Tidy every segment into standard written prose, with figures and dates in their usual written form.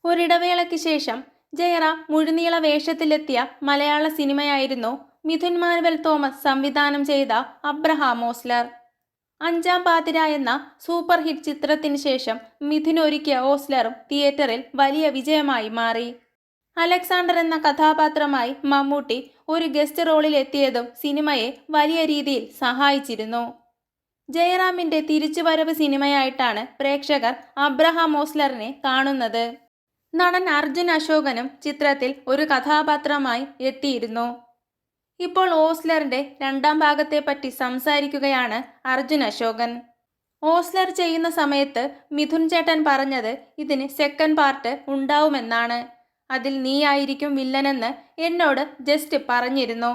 ഒരിടവേളയ്ക്ക് ശേഷം ജയറാം മുഴുനീള വേഷത്തിലെത്തിയ മലയാള സിനിമയായിരുന്നു മിഥുൻ മാനുവൽ തോമസ് സംവിധാനം ചെയ്ത അബ്രഹാം ഓസ്ലർ. അഞ്ചാം പാതിര എന്ന സൂപ്പർ ഹിറ്റ് ചിത്രത്തിന് ശേഷം മിഥുൻ ഒരുക്കിയ ഓസ്ലറും തിയേറ്ററിൽ വലിയ വിജയമായി മാറി. അലക്സാണ്ടർ എന്ന കഥാപാത്രമായി മമ്മൂട്ടി ഒരു ഗസ്റ്റ് റോളിൽ എത്തിയതും സിനിമയെ വലിയ രീതിയിൽ സഹായിച്ചിരുന്നു. ജയറാമിന്റെ തിരിച്ചുവരവ് സിനിമയായിട്ടാണ് പ്രേക്ഷകർ അബ്രഹാം ഓസ്ലറിനെ കാണുന്നത്. നടൻ അർജുൻ അശോകനും ചിത്രത്തിൽ ഒരു കഥാപാത്രമായി എത്തിയിരുന്നു. ഇപ്പോൾ ഓസ്ലറിന്റെ രണ്ടാം ഭാഗത്തെപ്പറ്റി സംസാരിക്കുകയാണ് അർജുൻ അശോകൻ. ഓസ്ലർ ചെയ്യുന്ന സമയത്ത് മിഥുൻ ചേട്ടൻ പറഞ്ഞത് ഇതിന് സെക്കൻഡ് പാർട്ട് ഉണ്ടാവുമെന്നാണ്. അതിൽ നീയായിരിക്കും വില്ലനെന്ന് എന്നോട് ജസ്റ്റ് പറഞ്ഞിരുന്നു.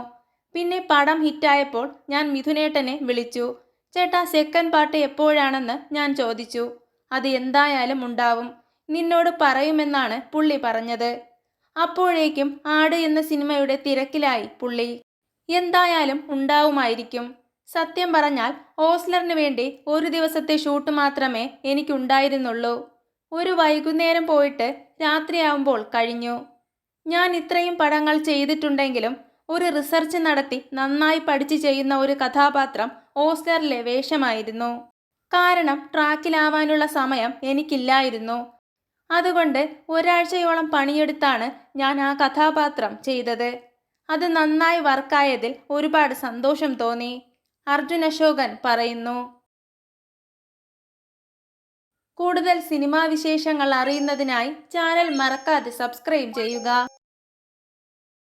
പിന്നെ പടം ഹിറ്റായപ്പോൾ ഞാൻ മിഥുനേട്ടനെ വിളിച്ചു. ചേട്ടാ സെക്കൻഡ് പാർട്ട് എപ്പോഴാണെന്ന് ഞാൻ ചോദിച്ചു. അത് എന്തായാലും ഉണ്ടാവും, നിന്നോട് പറയുമെന്നാണ് പുള്ളി പറഞ്ഞത്. അപ്പോഴേക്കും ആട് എന്ന സിനിമയുടെ തിരക്കിലായി പുള്ളി. എന്തായാലും ഉണ്ടാവുമായിരിക്കും. സത്യം പറഞ്ഞാൽ ഓസ്ലറിന് വേണ്ടി ഒരു ദിവസത്തെ ഷൂട്ട് മാത്രമേ എനിക്കുണ്ടായിരുന്നുള്ളൂ. ഒരു വൈകുന്നേരം പോയിട്ട് രാത്രിയാവുമ്പോൾ കഴിഞ്ഞു. ഞാൻ ഇത്രയും പടങ്ങൾ ചെയ്തിട്ടുണ്ടെങ്കിലും ഒരു റിസർച്ച് നടത്തി നന്നായി പഠിച്ച് ചെയ്യുന്ന ഒരു കഥാപാത്രം ഓസ്ലറിലെ വേഷമായിരുന്നു. കാരണം ട്രാക്കിലാവാനുള്ള സമയം എനിക്കില്ലായിരുന്നു. അതുകൊണ്ട് ഒരാഴ്ചയോളം പണിയെടുത്താണ് ഞാൻ ആ കഥാപാത്രം ചെയ്തത്. അത് നന്നായി വർക്കായതിൽ ഒരുപാട് സന്തോഷം തോന്നി, അർജുൻ അശോകൻ പറയുന്നു. കൂടുതൽ സിനിമാ വിശേഷങ്ങൾ അറിയുന്നതിനായി ചാനൽ മറക്കാതെ സബ്സ്ക്രൈബ് ചെയ്യുക.